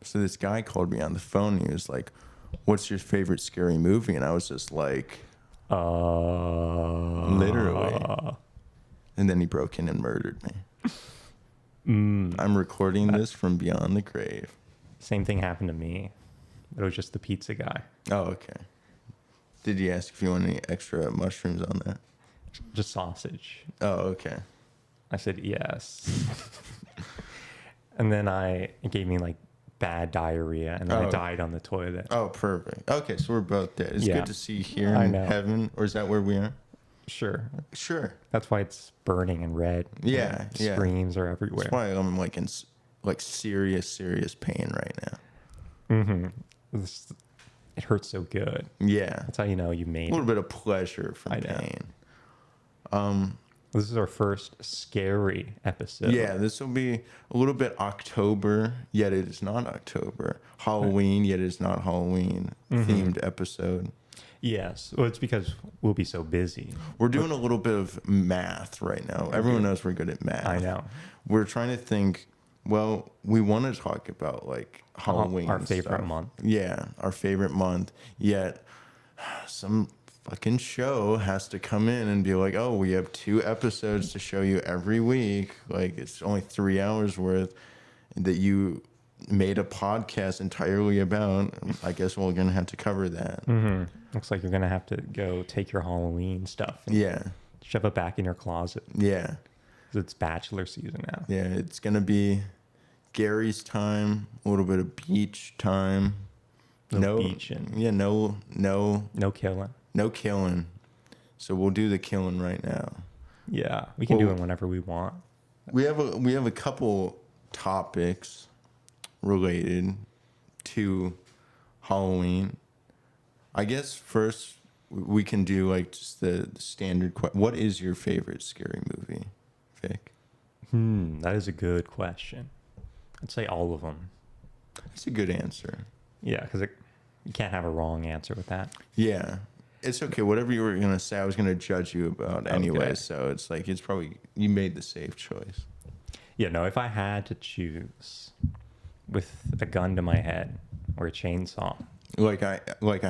So this guy called me on the phone. And he was like, "What's your favorite scary movie?" And I was just like, literally. And then he broke in and murdered me. I'm recording this from beyond the grave. Same thing happened to me. It was just the pizza guy. Oh, okay. Did he ask if you want any extra mushrooms on that? Just sausage. Oh, okay. I said yes. And then it gave me like bad diarrhea, and then I died on the toilet. Oh, perfect. Okay, so we're both dead. It's good to see you here I in know. heaven, or is that where we are? Sure. Sure. That's why it's burning and red. Yeah, And yeah. Screams are everywhere. That's why I'm like in serious pain right now. It hurts so good. Yeah. That's how you know you A made little it. bit of pleasure from I know. pain. This is our first scary episode. Yeah, this will be a little bit October, yet it is not October. Halloween, yet it is not Halloween themed episode. Yes. Well, it's because we'll be so busy. We're doing a little bit of math right now. Everyone knows we're good at math. I know. We're trying to think, well, we want to talk about like Halloween. Our favorite stuff. month. Yeah, our favorite month. Yet some fucking show has to come in and be like, oh, we have 2 episodes to show you every week. Like, it's only 3 hours worth that you made a podcast entirely about. I guess we're going to have to cover that. Looks like you're going to have to go take your Halloween stuff and Yeah. shove it back in your closet. Yeah. 'Cause it's bachelor season now. Yeah. It's going to be Gary's time, a little bit of beach time. No beaching. Yeah. No killing. No killing. So we'll do the killing right now. Yeah. We can do it whenever we want. We have a couple topics related to Halloween. I guess first we can do like just the standard question. What is your favorite scary movie, Vic? That is a good question. I'd say all of them. That's a good answer. Yeah, because you can't have a wrong answer with that. Yeah. It's okay. Whatever you were going to say, I was going to judge you about anyway. Okay. So it's like, it's probably, you made the safe choice. Yeah, no, if I had to choose with a gun to my head or a chainsaw. Like I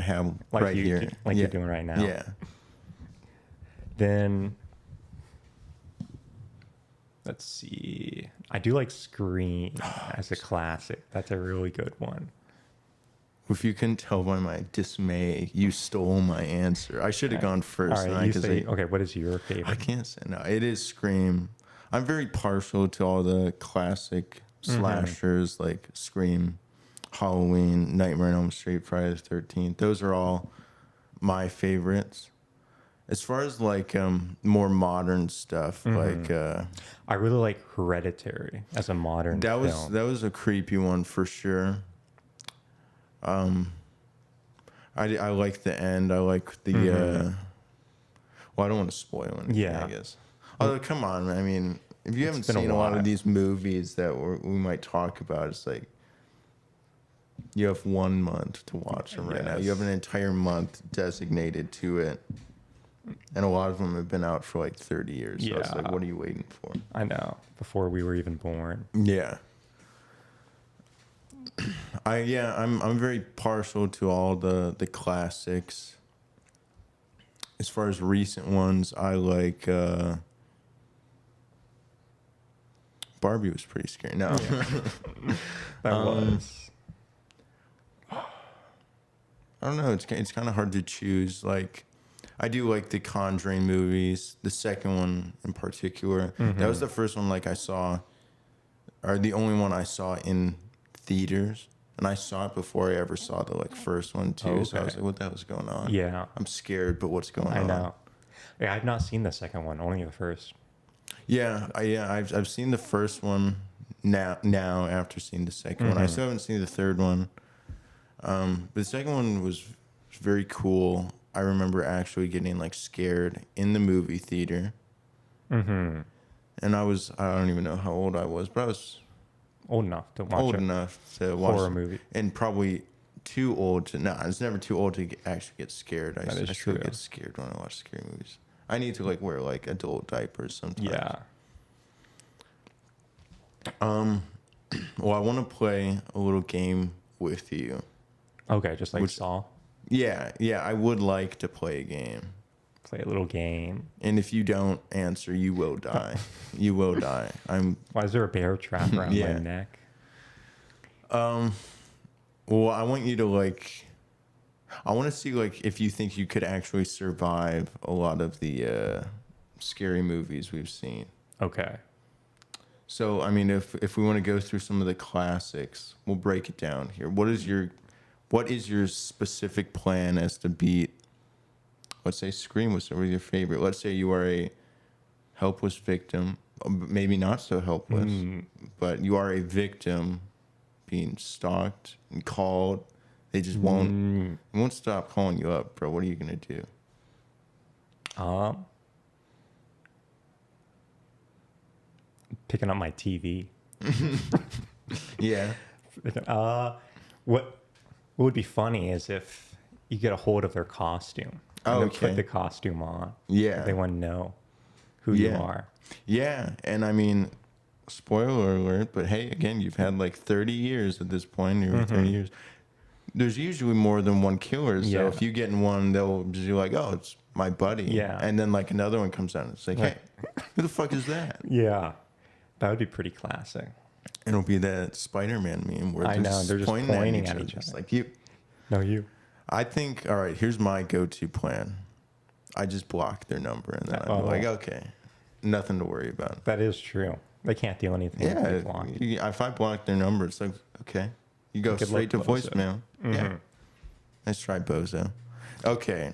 have right here. You're doing right now. Yeah. Then, let's see. I do like Scream as a classic. That's a really good one. If you couldn't tell by my dismay, you stole my answer. I should have gone first. All right, you say, okay, what is your favorite? I can't say no. It is Scream. I'm very partial to all the classic slashers like Scream, Halloween, Nightmare on Elm Street, Friday the 13th. Those are all my favorites. As far as like more modern stuff, like I really like Hereditary as a modern film. that was a creepy one for sure. I like the end. I like the well, I don't want to spoil anything, Yeah. I guess. Although, come on, I mean, if you haven't been a seen a lot while. of these movies that we might talk about, it's like you have 1 month to watch them right now. You have an entire month designated to it. And a lot of them have been out for like 30 years. So it's like, what are you waiting for? I know. Before we were even born. Yeah. I'm very partial to all the classics. As far as recent ones, I like Barbie was pretty scary. No. That was. I don't know. It's kind of hard to choose. Like, I do like the Conjuring movies. The second one in particular. That was the first one like I saw, or the only one I saw in theaters. And I saw it before I ever saw the like first one too. Okay. So I was like, what the hell is going on? Yeah. I'm scared, but what's going on? I know. Yeah, I've not seen the second one, only the first. I've seen the first one now after seeing the second one. I still haven't seen the third one. But the second one was very cool. I remember actually getting like scared in the movie theater. And I don't even know how old I was, but I was Old enough to watch old a enough to watch horror movie. And probably too old to. No, it's never too old to actually get scared. I is still true. get scared when I watch scary movies. I need to like wear like adult diapers sometimes. Yeah. Well, I want to play a little game with you. Okay, just like Which- Saw. Yeah, I would like to play a game. Play a little game. And if you don't answer, you will die. You will die. Why is there a bear trap around Yeah. my neck? Well, I want you to like. I want to see like if you think you could actually survive a lot of the scary movies we've seen. Okay. So, I mean, if we want to go through some of the classics, we'll break it down here. What is your specific plan as to beat? Let's say Scream was your favorite. Let's say you are a helpless victim, maybe not so helpless, but you are a victim being stalked and called. They just won't stop calling you up, bro. What are you gonna do? Picking up my TV. Yeah. What would be funny is if you get a hold of their costume. And then Okay. put the costume on. Yeah. They want to know who you Yeah. are. Yeah, and I mean, spoiler alert, but hey, again, you've had like 30 years at this point. You're 30 years. There's usually more than one killer, so Yeah. if you get in one, they'll just be like, "Oh, it's my buddy." Yeah. And then like another one comes out, and it's like, Right. "Hey, who the fuck is that?" Yeah. That would be pretty classic. It'll be that Spider-Man meme where I know, they're just pointing at each Just other. like you. No, you. I think. All right, here's my go-to plan. I just block their number, and then I'm Oh. like, okay, nothing to worry about. That is true. They can't do anything if they block you. If I block their number, it's like, okay, you go Good straight to luck, Bozo. voicemail. Yeah, let's try Bozo. Okay,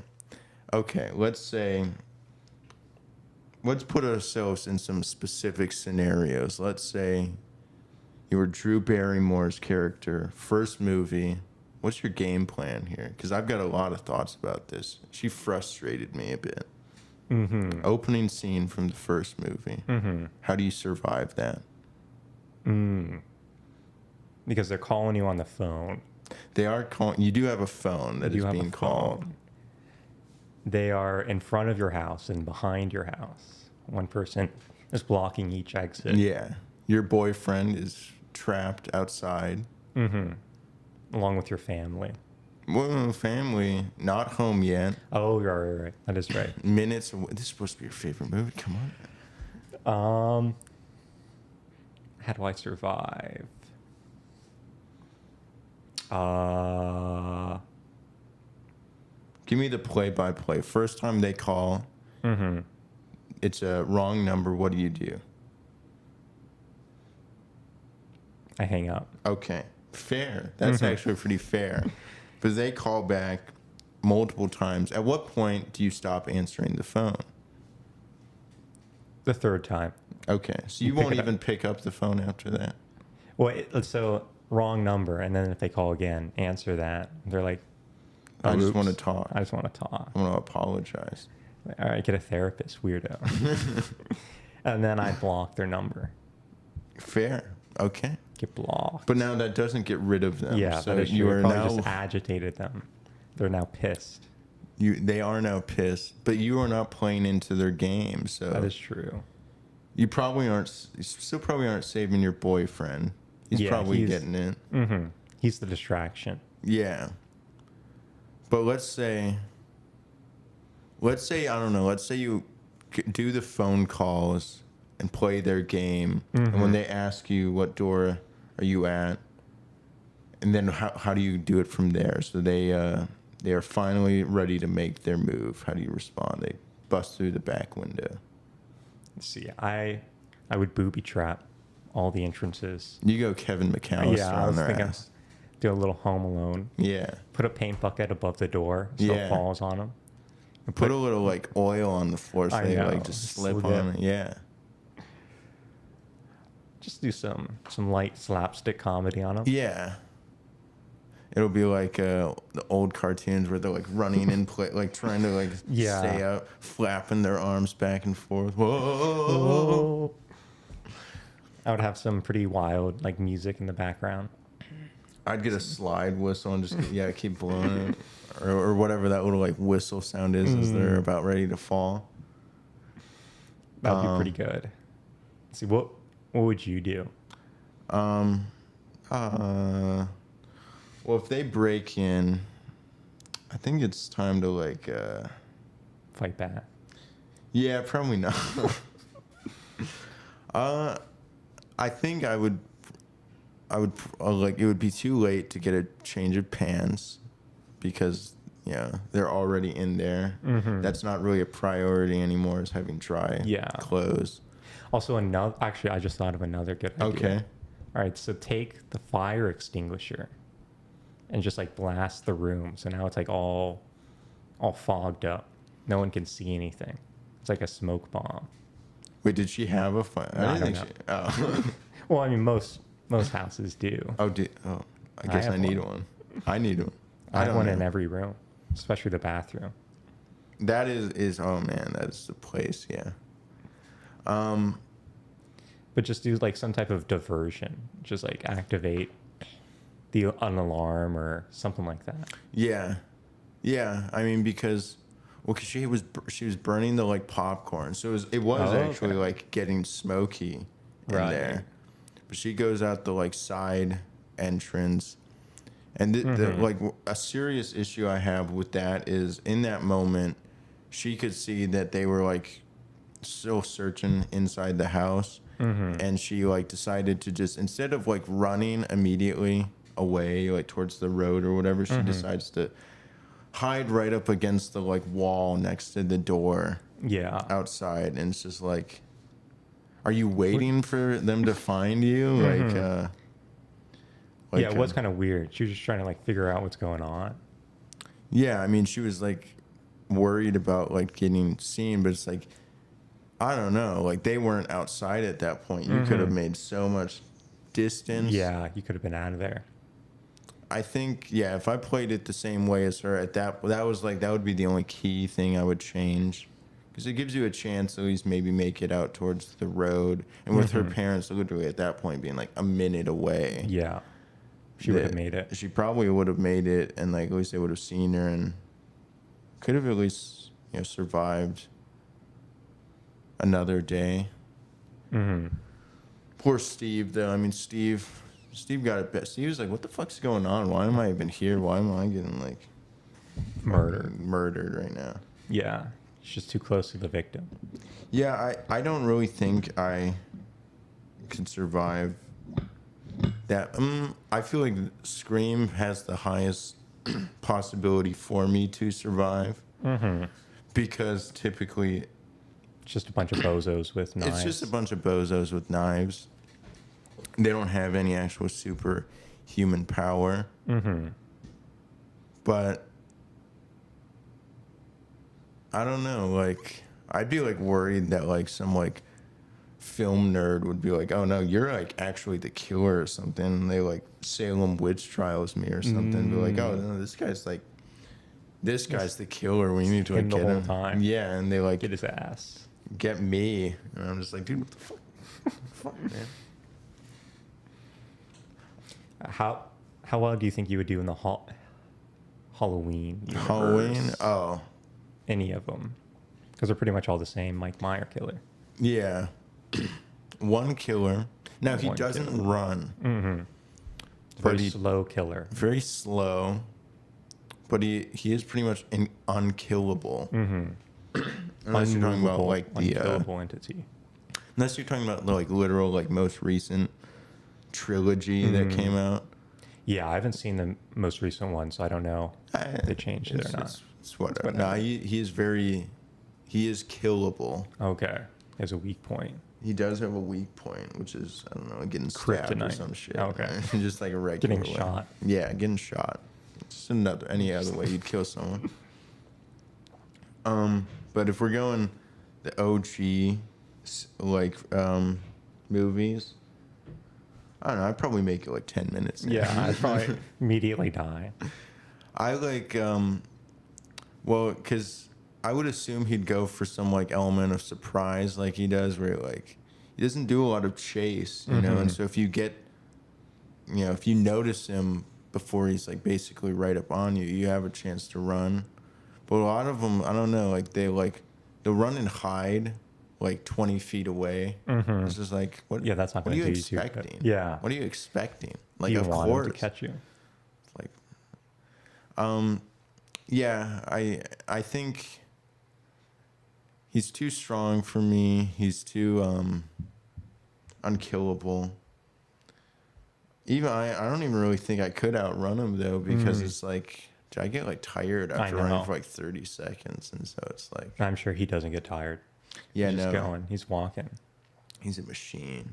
let's put ourselves in some specific scenarios. Let's say you were Drew Barrymore's character, first movie. What's your game plan here? Because I've got a lot of thoughts about this. She frustrated me a bit. Opening scene from the first movie. How do you survive that? Because they're calling you on the phone. They are calling. You do have a phone that You is have a being called. phone. They are in front of your house and behind your house. One person is blocking each exit. Yeah, your boyfriend is trapped outside. Along with your family. Well, family not home yet. Oh, you're right. That is right. Minutes. This is supposed to be your favorite movie. Come on. How do I survive? Give me the play-by-play. First time they call, it's a wrong number. What do? I hang up. Okay, fair. That's actually pretty fair. But they call back multiple times. At what point do you stop answering the phone? The third time. Okay, so you Pick won't it up. even pick up the phone after that. Well, so wrong number, and then if they call again, answer that. They're like, I just oops. want to talk. I just want to talk. I want to apologize. Like, all right, get a therapist, weirdo. And then I block their number. Fair. Okay. Get blocked. But now that doesn't get rid of them. Yeah, so that is you true. are It probably now just agitated them. They're now pissed. they are now pissed, but you are not playing into their game. So That is true. you still probably aren't saving your boyfriend. He's Yeah, probably he's- getting in. He's the distraction. Yeah. But let's say I don't know, let's say you do the phone calls and play their game, and when they ask you what door are you at, and then how do you do it from there? So they are finally ready to make their move. How do you respond? They bust through the back window. See, I would booby trap all the entrances. You go Kevin McAllister Yeah, I on was their thinking ass. do a little Home Alone. Yeah. Put a paint bucket above the door so Yeah. it falls on them. Put a little like oil on the floor so I they know, like just slip slip. on it. Yeah. Just do some light slapstick comedy on them. Yeah. It'll be like the old cartoons where they're like running in play, like trying to like Yeah. stay up, flapping their arms back and forth. Whoa. Oh. I would have some pretty wild like music in the background. I'd get a slide whistle and just keep blowing it, or whatever that little like whistle sound is as they're about ready to fall. That'd be pretty good. See what would you do? Um, well, if they break in, I think it's time to like, Fight back. yeah, probably not. I think like it would be too late to get a change of pants because they're already in there. Mm-hmm. That's not really a priority anymore. Is having dry clothes. Also, actually, I just thought of another good idea. Okay. All right, so take the fire extinguisher and just like blast the room. So now it's like all fogged up. No one can see anything. It's like a smoke bomb. Wait, did she have a fire? No, I don't know. Oh. Well, I mean, most houses do. I guess I need one. I need one. I have don't one know. in every room, especially the bathroom. That is oh man, that is the place. Yeah. But just do like some type of diversion. Just like activate an alarm or something like that. Yeah. I mean, because she was burning the like popcorn, so it was actually like getting smoky in there. But she goes out the like side entrance, and the like a serious issue I have with that is in that moment, she could see that they were like still searching inside the house, and she like decided to just instead of like running immediately away like towards the road or whatever, she decides to hide right up against the like wall next to the door outside, and it's just like, are you waiting for them to find you? Yeah, it was kind of weird. She was just trying to like figure out what's going on. Yeah, I mean, she was like worried about like getting seen, but it's like, I don't know, like they weren't outside at that point. You could have made so much distance. Yeah, you could have been out of there. I think, if I played it the same way as her at that would be the only key thing I would change. Because it gives you a chance to at least maybe make it out towards the road. And with her parents literally at that point being like a minute away. Yeah. She would have made it. She probably would have made it, and like at least they would have seen her and could have at least survived another day. Poor Steve, though. I mean, Steve got it best. Steve was like, what the fuck's going on? Why am I even here? Why am I getting like murdered right now? Yeah. It's just too close to the victim. Yeah, I don't really think I could survive that. I feel like Scream has the highest possibility for me to survive. Because typically it's just a bunch of bozos with knives. It's just a bunch of bozos with knives. They don't have any actual superhuman power. But I don't know, like I'd be like worried that like some like film nerd would be like, oh no, you're like actually the killer or something. And they like Salem witch trials me or something. Be like, oh no, this guy's the killer. We need to like get him. Time. Yeah, and they like get his ass. Get me. And I'm just like, dude, what the fuck? Fuck, man. How well do you think you would do in the Halloween universe? Halloween? Oh. Any of them. Because they're pretty much all the same Mike Meyer killer. Yeah. One killer. Now, he doesn't run. Very slow killer. Very slow. But he is pretty much unkillable. Unless you're talking about like the unkillable entity. Unless you're talking about the like literal like most recent trilogy that came out. Yeah, I haven't seen the most recent one, so I don't know if they changed it or not. It's whatever. No, he is killable. Okay, he has a weak point. He does have a weak point, which is, I don't know, getting stabbed Kryptonite. or some shit. Okay. Just like a regular Getting shot. Yeah, getting shot. Just any other way you'd kill someone. But if we're going the OG like movies, I don't know, I'd probably make it like 10 minutes. Yeah, I'd probably immediately die. I like because I would assume he'd go for some like element of surprise like he does, where like he doesn't do a lot of chase, you know, and so if you notice him before he's like basically right up on you, you have a chance to run. But a lot of them, I don't know, like they'll run and hide, like 20 feet away. It's just like, what? Yeah, that's not What are going you to do you too good. expecting? Yeah. What are you expecting? Like, You of want him course. to catch you. Like, yeah, I think he's too strong for me. He's too unkillable. Even I don't even really think I could outrun him though, because it's like I get like tired after know. running for like 30 seconds, and so it's like, I'm sure he doesn't get tired. yeah, He's just no, going. He's walking. he's a machine.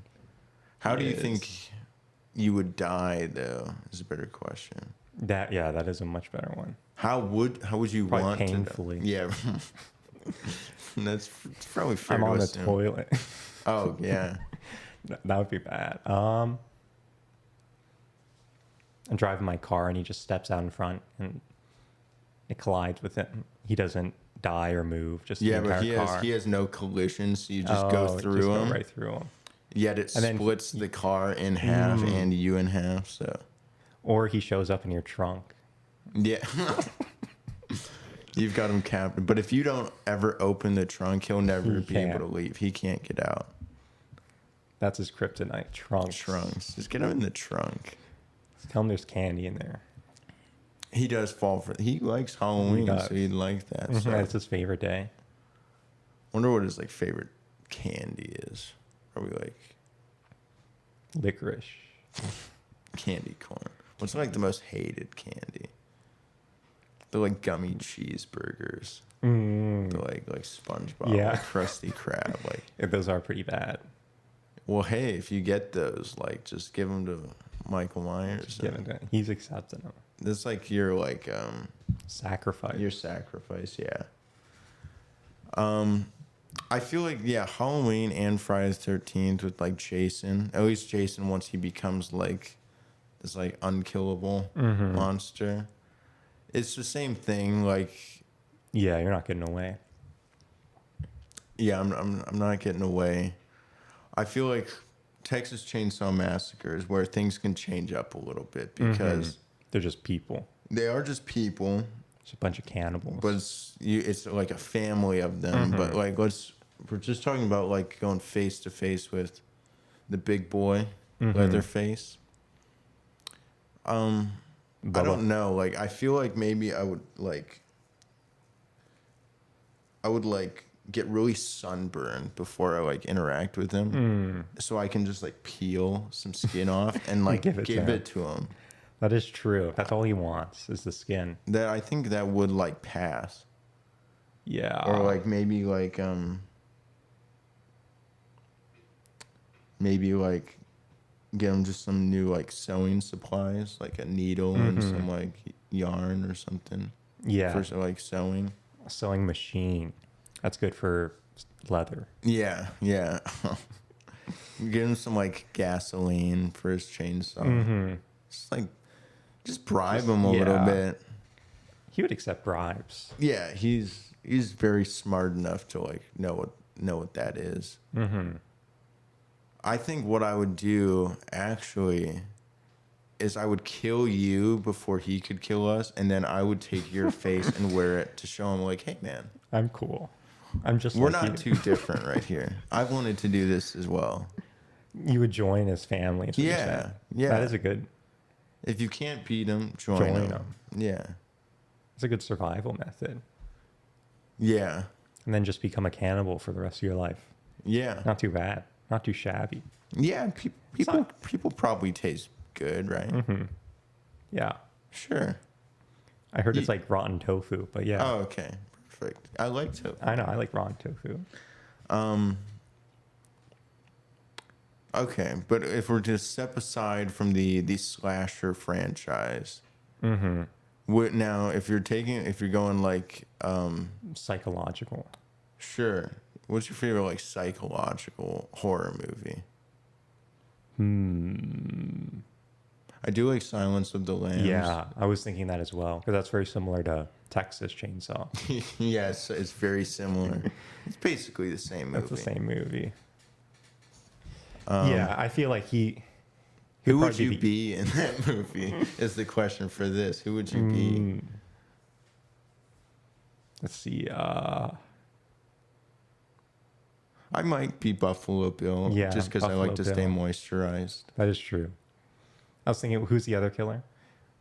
How do He you think is. you would die though? Is a better question. That is a much better one. How would you Probably want painfully. to? Yeah, that's probably fair I'm to on the assume. toilet. Oh yeah, That would be bad. I'm driving my car and he just steps out in front and it collides with him. He doesn't die or move. Just yeah, the but entire car. he has no collision, so you just go Oh, through just him. Go right through him. Yet it And then splits the car in half and you in half. So Or he shows up in your trunk. yeah, you've got him captive. But if you don't ever open the trunk, he'll never be able to leave. He can't get out. That's his kryptonite. Trunks. Trunks, just get him in the trunk. Tell him there's candy in there. He does fall for. He likes Halloween, does. so he'd like that. So. That's his favorite day. Wonder what his like favorite candy is. Are we like Licorice. candy corn? What's like the most hated candy? The like gummy cheeseburgers. The like SpongeBob, Yeah. like Krusty Krab. Like, Yeah, those are pretty bad. well, hey, if you get those, like, just give them to Michael Myers. Give it to him. He's accepting them. That's like your like Sacrifice. your sacrifice. Yeah. I feel like, yeah, Halloween and Friday the 13th with like Jason. At least Jason, once he becomes like this like unkillable monster, it's the same thing. Like, Yeah, you're not getting away. yeah, I'm not getting away. I feel like Texas Chainsaw Massacre is where things can change up a little bit because They're just people. they are just people, It's a bunch of cannibals. but it's like a family of them. But like, we're just talking about like going face to face with the big boy, Leatherface. I don't know. Like, I feel like maybe I would get really sunburned before I like interact with him, so I can just like peel some skin off and like Give give it to it to him. That is true. That's all he wants is the skin. That I think that would like pass, Yeah. or like maybe like get him just some new like sewing supplies, like a needle and some like yarn or something yeah. for like sewing. A sewing machine. That's good for leather. Yeah, yeah. Get him some like gasoline for his chainsaw. Just bribe him a little yeah. bit. He would accept bribes. Yeah, he's very smart enough to like know what that is. I think what I would do actually is I would kill you before he could kill us, and then I would take your face and wear it to show him like, hey man, I'm cool. I'm just we're like not you. too different right here. I've wanted to do this as well. You would join his family. is what you're Yeah, saying. yeah. That is a good. If you can't beat him, join Join him. 'em. Yeah, It's a good survival method. yeah, And then just become a cannibal for the rest of your life. yeah, Not too bad. Not too shabby. yeah. People probably taste good, right? Yeah. Sure. I heard it's like rotten tofu, but yeah. Oh, okay, perfect. I like to. I know. I like rotten tofu. Okay, but if we're to step aside from the slasher franchise, now if you're going like Psychological. sure, what's your favorite like psychological horror movie? I do like Silence of the Lambs. Yeah, I was thinking that as well. Because that's very similar to Texas Chainsaw. Yes, it's very similar. It's basically the same movie. That's the same movie. Yeah, I feel like he. Who would probably you be in that movie? Is the question for this. Who would you be? Let's see. I might be Buffalo Bill, Yeah, just because I Buffalo like to stay Bill. moisturized. That is true. I was thinking, who's the other killer?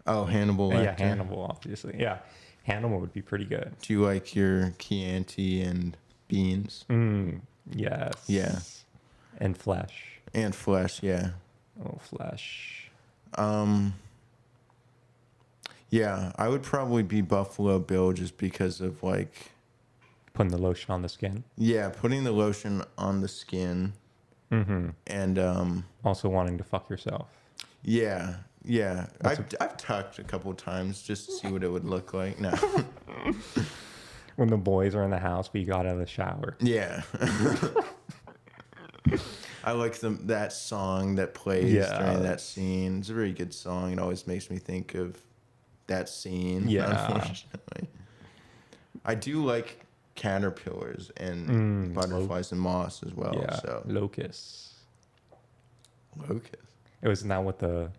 Oh, Hannibal Lecter. Yeah, Hannibal, obviously. Yeah, Hannibal would be pretty good. Do you like your Chianti and beans? Yes. Yeah. And flesh. And flesh, yeah. Oh, flesh. Yeah, I would probably be Buffalo Bill just because of like, Putting the lotion on the skin. yeah, putting the lotion on the skin and Also wanting to fuck yourself. yeah, yeah. I've tucked a couple times just to see what it would look like. No. When the boys are in the house, but you got out of the shower. Yeah. I like that song that plays Yeah. during that scene. It's a very good song. It always makes me think of that scene. Yeah. Unfortunately. I do like caterpillars and butterflies and moss as well. Yeah. So Locusts. locust. It was not what the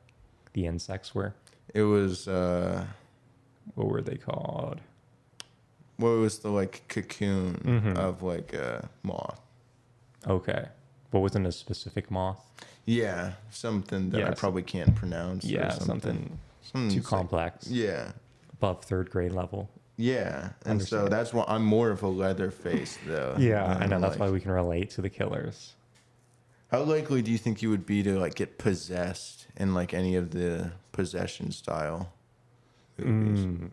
insects were. It was What were they called? what was the like cocoon of like a moth? Okay. But wasn't a specific moth? Yeah, something that I Yes. probably can't pronounce. or Yeah, something too like- complex. yeah. Above third grade level. Yeah, and so Understand. that's why I'm more of a Leatherface, though. Yeah, I than, know. That's like- why we can relate to the killers. How likely do you think you would be to like get possessed in like any of the possession style movies?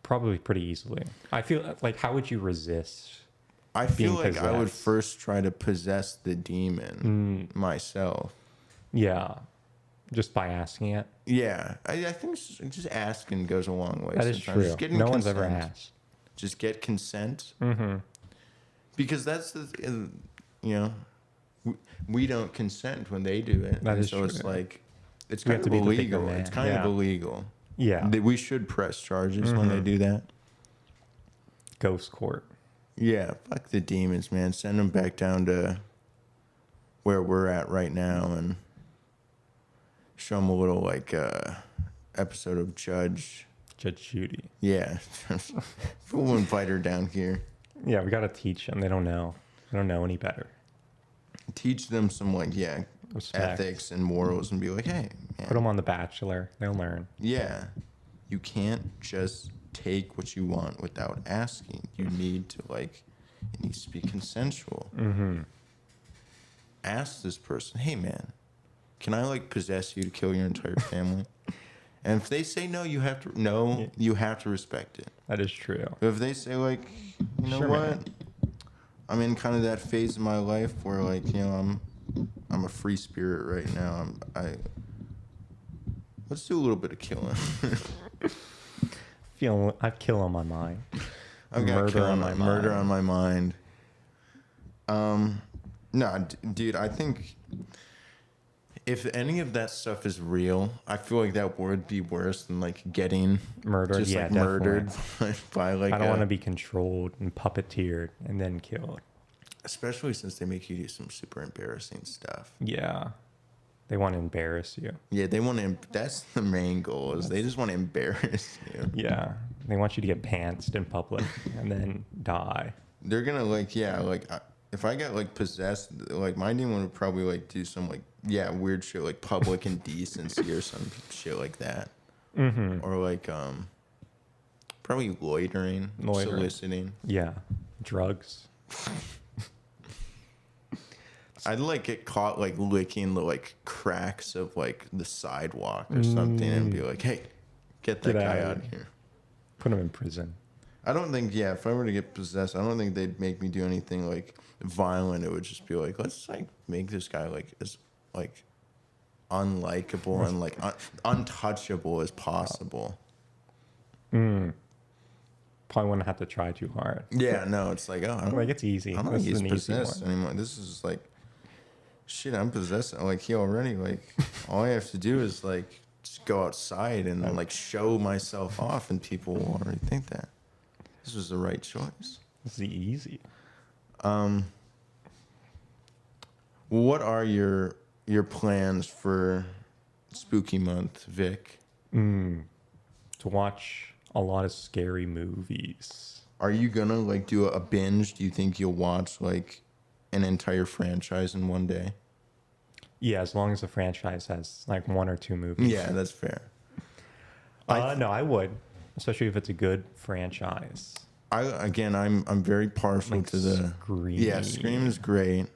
Probably pretty easily. I feel like, how would you resist? I feel being like I would possessed. first try to possess the demon myself. Yeah, just by asking it. Yeah, I think just asking goes a long way. That is sometimes. true. Just getting No one's ever consent. asked. Just get consent. Because that's the, we don't consent when they do it. That and is so it's true. like, it's We kind have of to be the bigger illegal. man. It's kind of Yeah. illegal. Yeah, We should press charges when they do that. ghost court. Yeah, fuck the demons, man. Send them back down to where we're at right now and show them a little like episode of Judge. Judge Judy. Yeah, we'll invite her down here. Yeah, we gotta teach them. They don't know. They don't know any better. Teach them some like Respect. ethics and morals and be like, hey, man, Put them on The Bachelor. They'll learn. yeah, you can't just take what you want without asking. You need to it needs to be consensual. Ask this person, hey man, can I like possess you to kill your entire family? And if they say no, you have to respect it. That is true. But if they say like, you know Sure, what, man. I'm in kind of that phase of my life where I'm a free spirit right now. Let's do a little bit of killing. I've kill on my mind. I've got Murder on my murder mind. on my mind. No, dude, I think if any of that stuff is real, I feel like that would be worse than like getting Murdered, just yeah, like murdered by like. I don't want to be controlled and puppeteered and then killed. especially since they make you do some super embarrassing stuff. Yeah. They want to embarrass you. Yeah, they want to. That's the main goal. Is they just want to embarrass you. Yeah. They want you to get pantsed in public and then die. They're gonna if I got like possessed, like my demon would probably like do some like weird shit like public indecency or some shit like that, or like probably loitering, soliciting. Yeah. Drugs. I'd like get caught like licking the like cracks of like the sidewalk or something and be like, hey, get that Get guy out out of of here. Put them in prison. I don't think, if I were to get possessed, I don't think they'd make me do anything like violent. It would just be like, let's like make this guy like as like unlikable and like untouchable as possible. Probably wouldn't have to try too hard. Yeah, no, it's like, oh, I don't, Like, it's easy. I don't This think is he's an easy possessed one. anymore. This is like, shit, I'm possessed. Like he already like, all I have to do is like just go outside and like show myself off, and people will already think that this was the right choice. This is easy. What are your plans for Spooky Month, Vic? To watch a lot of scary movies. Are you gonna like do a binge? Do you think you'll watch like an entire franchise in one day? Yeah, as long as the franchise has like one or two movies. Yeah, that's fair. No, I would, especially if it's a good franchise. I'm very partial Like to the Scream. Yeah, Scream is great.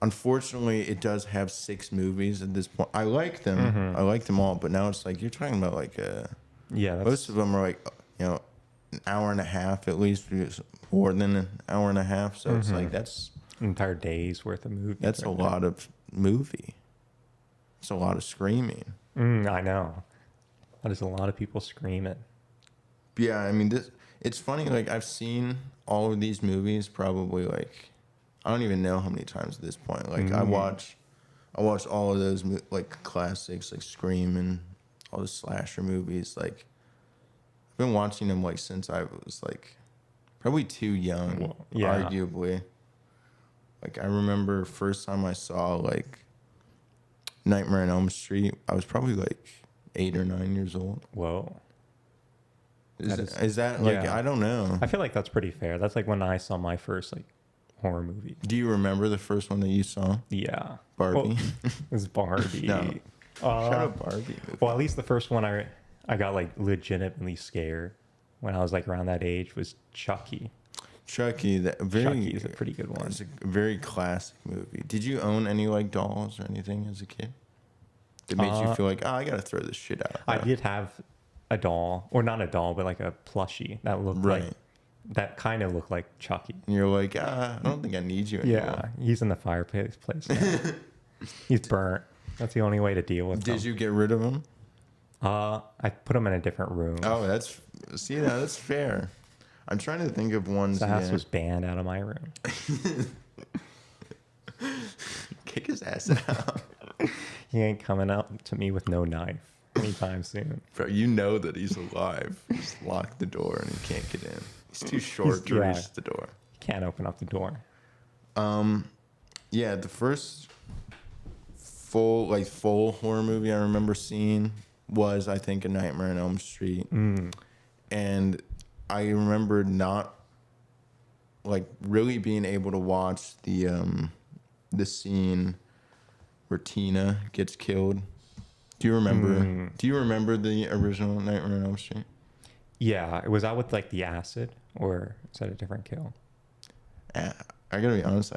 Unfortunately, it does have 6 movies at this point. I like them. Mm-hmm. I like them all, but now it's like you're talking about like Yeah, most of them are like an hour and a half at least, more than an hour and a half. So it's like that's an entire day's worth of movies. a right lot of movie. It's a lot of screaming. there. I know. That is a lot of people screaming. Yeah, I mean it's funny. Like I've seen all of these movies probably like I don't even know how many times at this point. Like I watch all of those like classics like Scream and all the slasher movies. Like I've been watching them like since I was like probably too young, Well, yeah. arguably. Like I remember first time I saw like Nightmare on Elm Street, I was probably like 8 or 9 years old. Whoa. Is that like yeah. I don't know. I feel like that's pretty fair. That's like when I saw my first like horror movie. Do you remember the first one that you saw? Yeah. Barbie. Well, it was Barbie. No. Shut up, Barbie. Well, at least the first one I got like legitimately scared when I was like around that age was Chucky. Chucky, Chucky is a pretty good one. It's a very classic movie. Did you own any like dolls or anything as a kid? That made you feel like, oh, I gotta throw this shit out. I did have a doll, or not a doll, but like a plushie that looked Right. like that kind of looked like Chucky. And you're like, I don't think I need you anymore. Yeah, he's in the fireplace now. He's burnt. That's the only way to deal with him. Did you get rid of him? I put him in a different room. Oh, that's fair. I'm trying to think of ones. His ass yeah. was banned out of my room. Kick his ass out. He ain't coming up to me with no knife anytime soon. Bro, you know that he's alive. Just lock the door and he can't get in. He's too short to dry. reach the door. He can't open up the door. Yeah, the first full horror movie I remember seeing was I think A Nightmare on Elm Street. And I remember not like really being able to watch the scene where Tina gets killed. Do you remember? Do you remember the original Nightmare on Elm Street? Yeah, was that with like the acid, or is that a different kill? I gotta be honest,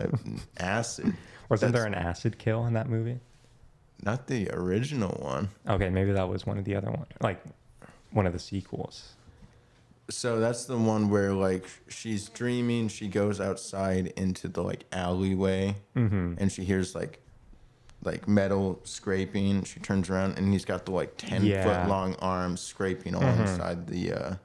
acid. Wasn't That's there an acid kill in that movie? not the original one? Okay, maybe that was one of the other ones, like one of the sequels. So that's the one where like she's dreaming, she goes outside into the like alleyway, and she hears like metal scraping. She turns around and he's got the like 10-foot long arms scraping all inside the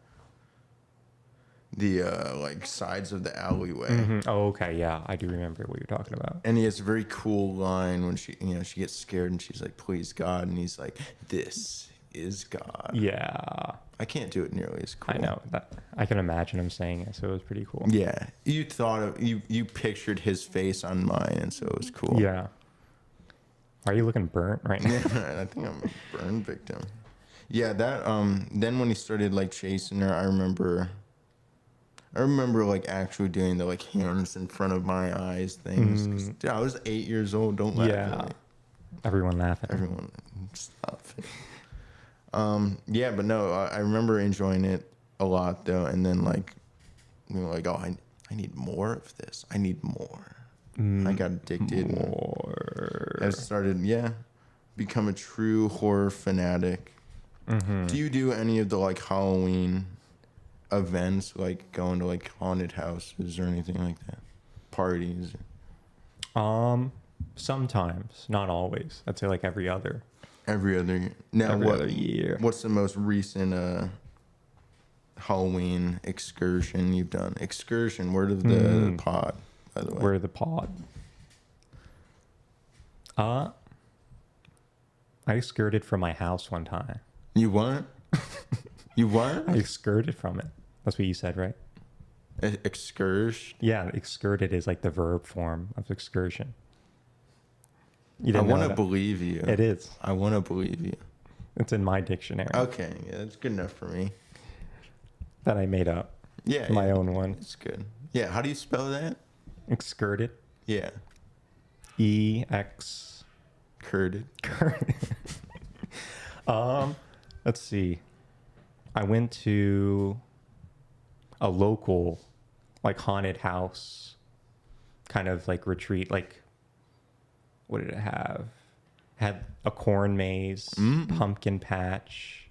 like sides of the alleyway. Oh, okay, yeah, I do remember what you're talking about. And he has a very cool line when she gets scared and she's like, "Please God," and he's like, "This is God." Yeah, I can't do it nearly as cool. I know that. I can imagine him saying it, so it was pretty cool. Yeah, you pictured his face on mine, and so it was cool. Yeah. Are you looking burnt right now? Yeah, I think I'm a burn victim. Yeah, that then when he started like chasing her, I remember like actually doing the like hands in front of my eyes things. 'Cause, dude, I was 8 years old. Don't laugh at me. Everyone laughing. Everyone, stop. Yeah, but no, I remember enjoying it a lot though, and then like, like, oh, I need more of this. I need more. I got addicted. More. I started, become a true horror fanatic. Do you do any of the like Halloween events, like going to like haunted houses or anything like that? Parties? Sometimes, not always. I'd say like every other. Every other year. Now, Every other year. What's the most recent Halloween excursion you've done? Excursion, word of the pod, by the way. Where the pod. I skirted from my house one time. You what? You what? I skirted from it. That's what you said, right? Excursion? Yeah, excurted is like the verb form of excursion. You I didn't know want to that? believe you. It is. I want to believe you. It's in my dictionary Okay, yeah, that's good enough for me. that I made up. Yeah. My yeah. own one. It's good. Yeah. How do you spell that? Excurted. Yeah. EX. Curded. Let's see. I went to a local, like, haunted house kind of like retreat. Like, what did it have? Had a corn maze, pumpkin patch,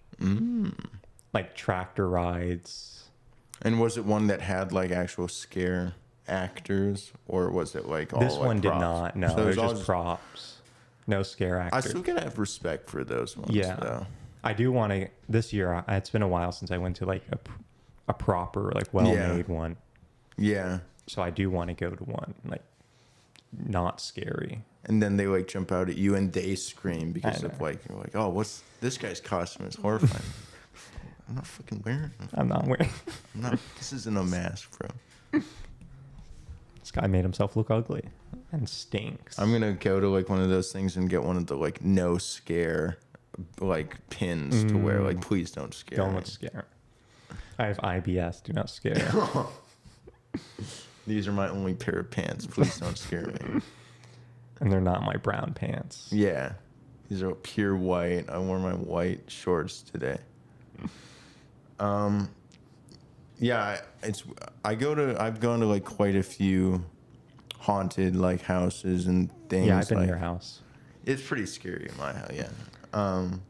like tractor rides. And was it one that had like actual scare actors, or was it like all This like, one did props? not. No, So it was all just props. No scare I actors. still gotta have respect for those ones. Yeah. Though. I do want to. This year, it's been a while since I went to like a proper, like, well-made one. Yeah. So I do want to go to one, like, not scary. And then they like jump out at you and they scream because I of know. like you're like, oh, what's this guy's costume is horrifying. I'm not fucking wearing. I'm not wearing. I'm not. This isn't a mask, bro. This guy made himself look ugly and stinks. I'm gonna go to like one of those things and get one of the like no scare like pins to wear. Like, please don't scare. Don't me. look scared. I have IBS. Do not scare. These are my only pair of pants. Please don't scare me. And they're not my brown pants. Yeah, these are pure white. I wore my white shorts today. Yeah, I've gone to like quite a few haunted like houses and things. Yeah, I've been like, to your house. It's pretty scary in my house. Yeah.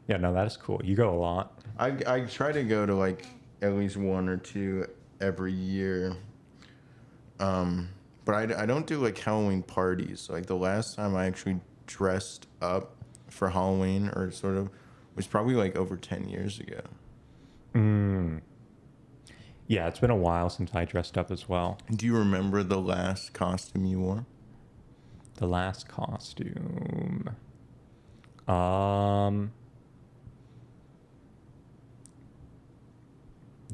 Yeah, no, that is cool. You go a lot. I try to go to like at least one or two every year. But I don't do like Halloween parties. Like the last time I actually dressed up for Halloween or sort of was probably like over 10 years ago. Yeah, it's been a while since I dressed up as well. Do you remember the last costume you wore? The last costume. The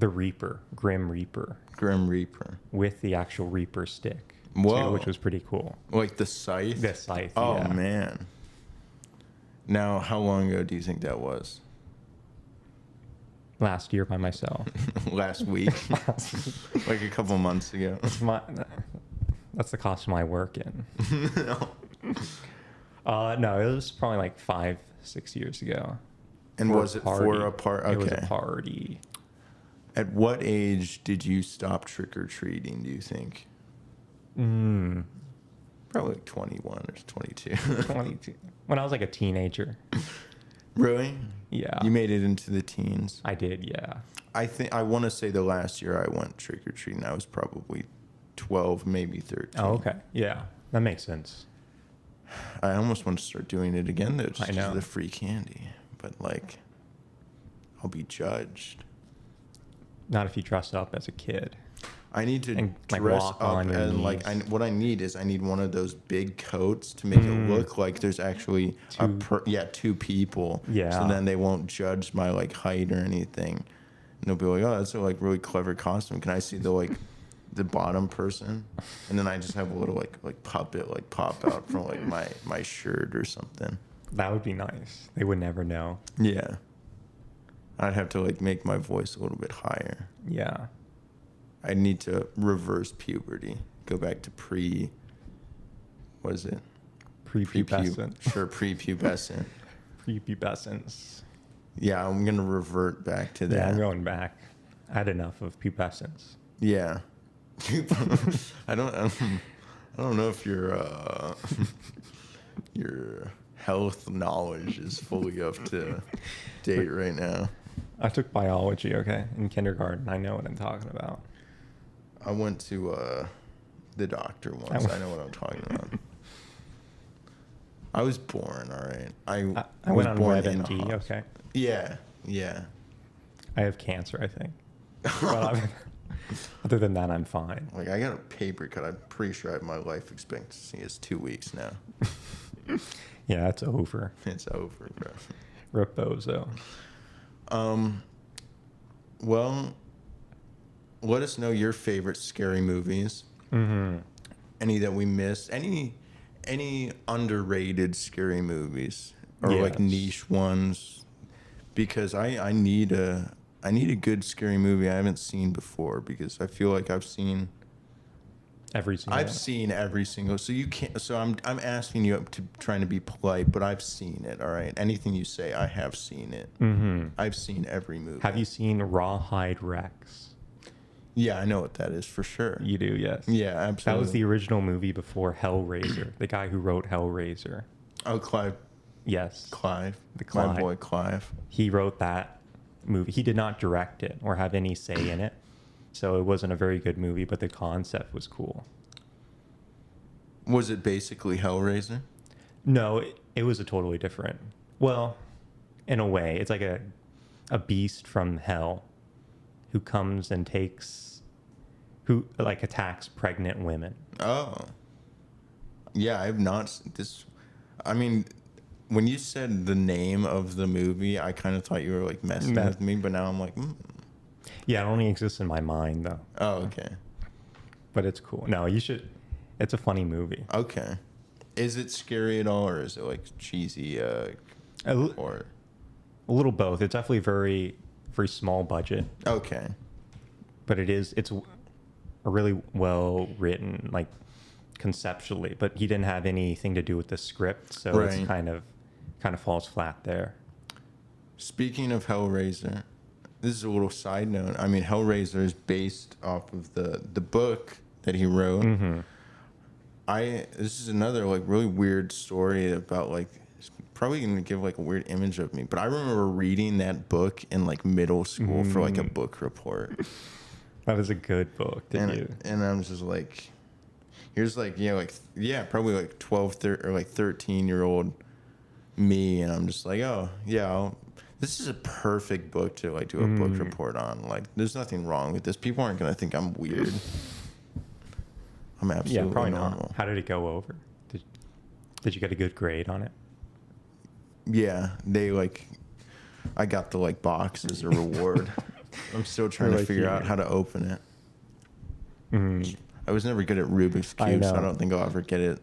Reaper, Grim Reaper, Grim Reaper. with the actual Reaper stick. Whoa. Too, which was pretty cool. Like the scythe? The scythe. Oh, yeah. man. Now, how long ago do you think that was? Last year by myself. Last week? Like a couple months ago? That's the costume I work in. No, it was probably like 5-6 years ago. And For a was it party. for a party? Okay. It was a party. At what age did you stop trick-or-treating, do you think? Probably like 21 or 22. 22. When I was like a teenager. Really? Yeah. You made it into the teens. I did, yeah. I want to say the last year I went trick-or-treating, I was probably 12, maybe 13. Oh, okay. Yeah. That makes sense. I almost want to start doing it again, though, just I because know. of the free candy. But, like, I'll be judged. Not if you dress up as a kid. I need to And, like, dress walk up on your and, like, knees. what I need is I need one of those big coats to make it look like there's actually two people. Yeah. So then they won't judge my, like, height or anything. And they'll be like, oh, that's a, like, really clever costume. Can I see the, like, the bottom person? And then I just have a little, like puppet, like, pop out from, like, my shirt or something. That would be nice. They would never know. Yeah. I'd have to, like, make my voice a little bit higher. Yeah. I need to reverse puberty. Go back to what is it? Prepubescent. Sure, prepubescent. Prepubescence. Yeah, I'm gonna revert back to that. Yeah, I'm going back. I had enough of pubescence. Yeah. I don't know if your health knowledge is fully up to date right now. I took biology, okay, in kindergarten. I know what I'm talking about. I went to the doctor once. I know what I'm talking about. I was born, all right. I went was on born in a WebMD, hospital. okay. Yeah. I have cancer, I think. But other than that, I'm fine. Like, I got a paper cut. I'm pretty sure my life expectancy is 2 weeks now. Yeah, it's over. It's over, bro. Reposo. Well, let us know your favorite scary movies. Mm-hmm. Any that we missed. Any underrated scary movies or like Yes. niche ones. Because I need a I need a good scary movie I haven't seen before because I feel like I've seen Every single I've one. seen every single. So you can't. So I'm asking you to trying to be polite, but I've seen it. All right. Anything you say, I have seen it. Mm-hmm. I've seen every movie. Have you seen Rawhide Rex? Yeah, I know what that is for sure. You do, yes. Yeah, absolutely. That was the original movie before Hellraiser. The guy who wrote Hellraiser. Oh, Clive. Yes. Clive. The My Clive. boy Clive. He wrote that movie. He did not direct it or have any say in it. So it wasn't a very good movie, but the concept was cool. Was it basically Hellraiser? No, it was a totally different. Well, in a way, it's like a beast from hell who comes and who like attacks pregnant women. Oh. Yeah, I've not this. I mean, when you said the name of the movie, I kind of thought you were like messing with me, but now I'm like, Yeah, it only exists in my mind though. Oh, okay. But it's cool. No, you should. It's a funny movie. Okay. Is it scary at all, or is it like cheesy? A Or little both. It's definitely very, very small budget, okay. but it's a really well written, like conceptually. But he didn't have anything to do with the script, so Right. it's kind of falls flat there. Speaking of Hellraiser, this is a little side note. I mean, Hellraiser is based off of the book that he wrote. Mm-hmm. This is another like really weird story about like it's probably gonna give like a weird image of me, but I remember reading that book in like middle school for like a book report. That was a good book. And I'm just like, here's like probably like 12 or like 13-year-old me, and I'm just like, oh yeah, this is a perfect book to like do a book report on. Like, there's nothing wrong with this. People aren't gonna think I'm weird. I'm absolutely Yeah, probably normal. not. How did it go over? Did you get a good grade on it? Yeah, I got the like box as a reward. I'm still trying to Like figure you. out how to open it. Mm. I was never good at Rubik's I Cube, so I know. don't think I'll ever get it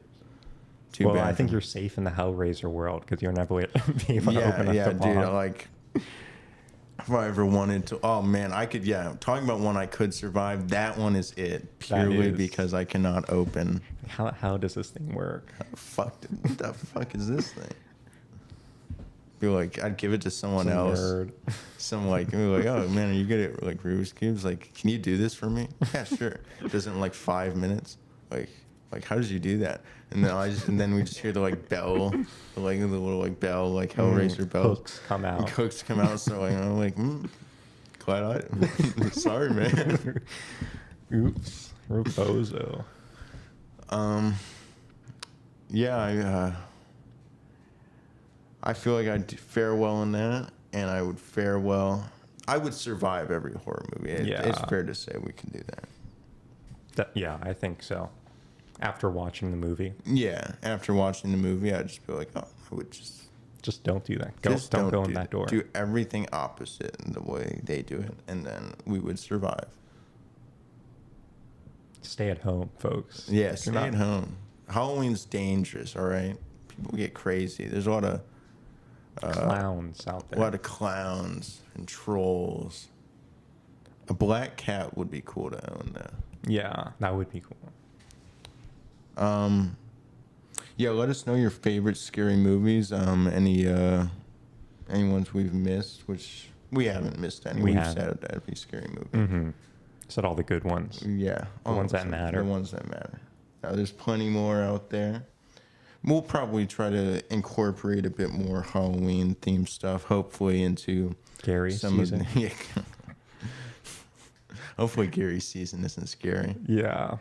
too Well, bad. I think you're safe in the Hellraiser world because you'll never be able to open up yeah, the dude. bomb. Like, if I ever wanted to, oh man, I could. Yeah, talking about one I could survive. That one is it, purely is. because I cannot open. How does this thing work? What the fuck is this thing? Be like, I'd give it to someone Some else. nerd. Some like, oh man, are you good at like Rubik's cubes? Like, can you do this for me? Yeah, sure. Does it in like 5 minutes. Like how did you do that? And then we just hear the like bell, the little like bell, like Hellraiser bells. Hooks come out. Hooks come out. So like I'm like, glad I. Sorry, man. Oops, Rubozo. Yeah, I feel like I'd fare well in that, and I would fare well. I would survive every horror movie. It's fair to say we can do that. Yeah, I think so. After watching the movie, Yeah, after watching the movie, I'd just be like, oh, I would just don't do that. just Don't go in that door. Do everything opposite in the way they do it, and then we would survive. Stay at home, folks. Yeah, You're stay not- at home. Halloween's dangerous. All right, people get crazy. There's a lot of Clowns out a there. lot of clowns and trolls. A black cat would be cool to own, though. Yeah, that would be cool. Yeah, let us know your favorite scary movies. Any ones we've missed, which we haven't missed any. We We've haven't. said every scary movie. Mm-hmm. Said all the good ones. Yeah, The ones that matter. The ones that matter. Now, there's plenty more out there. We'll probably try to incorporate a bit more Halloween themed stuff, hopefully into Gary season. Of the, yeah. Hopefully, Gary's season isn't scary. Yeah.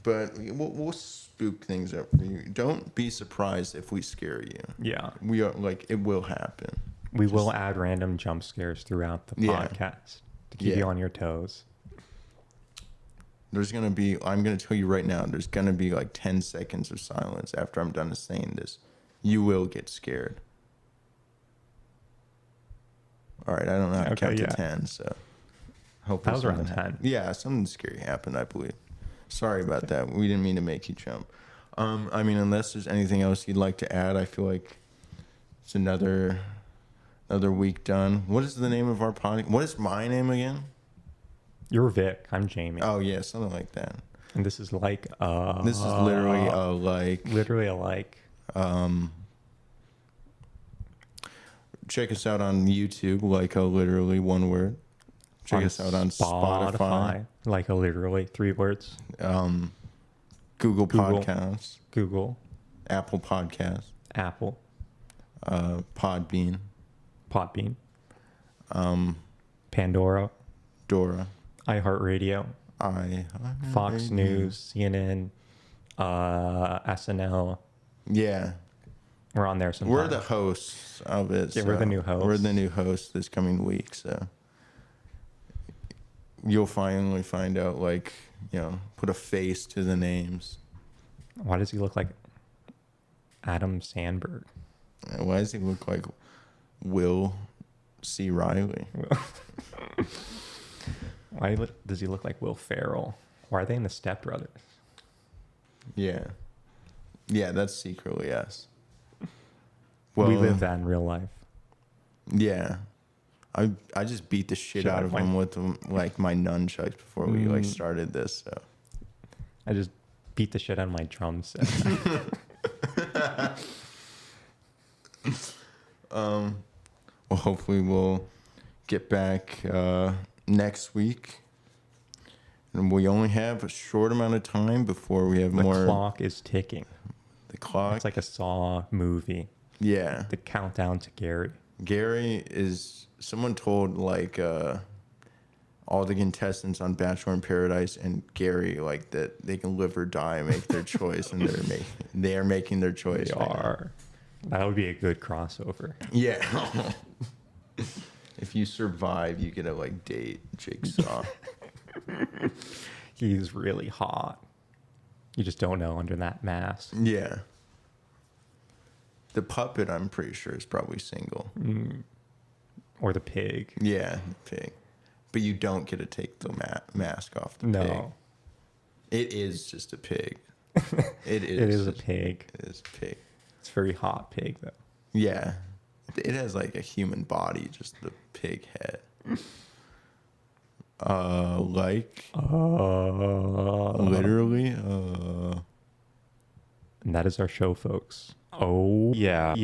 But we'll spook things up for you. Don't be surprised if we scare you. Yeah. We are like, it will happen. We will add random jump scares throughout the Yeah. podcast to keep you on your toes. I'm going to tell you right now, there's going to be like 10 seconds of silence after I'm done saying this. You will get scared. All right, I don't know how to count to 10, so hopefully That was around something 10. Yeah, something scary happened, I believe. Sorry about that. We didn't mean to make you jump. I mean, unless there's anything else you'd like to add, I feel like it's another Another week done. What is the name of our podcast? What is my name again? You're Vic. I'm Jamie. Oh yeah, something like that. And this is like This is literally like literally a like. Check us out on YouTube, like literally one word. Check us out on Spotify, like a literally 3 words. Google Podcasts, Google, Apple Podcasts, Apple, Podbean, Pandora, Dora, iHeartRadio, Fox News, CNN, SNL. Yeah. We're on there sometimes. We're the hosts of it. Yeah, we're the new hosts. We're the new hosts this coming week, so you'll finally find out, like, put a face to the names. Why does he look like Adam Sandberg? Why does he look like Will C. Riley? Why does he look like Will Ferrell? Why are they in the Step Brothers? Yeah. Yeah, that's secretly us. Well, we live that in real life. Yeah. I just beat the shit out of him with like my nunchucks before we like started this. So I just beat the shit out of my drum set. Well, hopefully we'll get back next week. And we only have a short amount of time before we have more. The clock is ticking. The clock. It's like a Saw movie. Yeah. The countdown to Gary. Gary is, someone told like all the contestants on Bachelor in Paradise and Gary like that they can live or die, make their choice, and they are making their choice. They are. That would be a good crossover. Yeah. If you survive, you get to like date Jigsaw. He's really hot. You just don't know under that mask. Yeah. The puppet, I'm pretty sure, is probably single. Or the pig. Yeah, the pig. But you don't get to take the mask off the pig. No. It is just a pig. It is. It is a pig. It is a pig. It's a very hot pig, though. Yeah. It has like a human body, just the pig head. Literally. And that is our show, folks. Oh, yeah.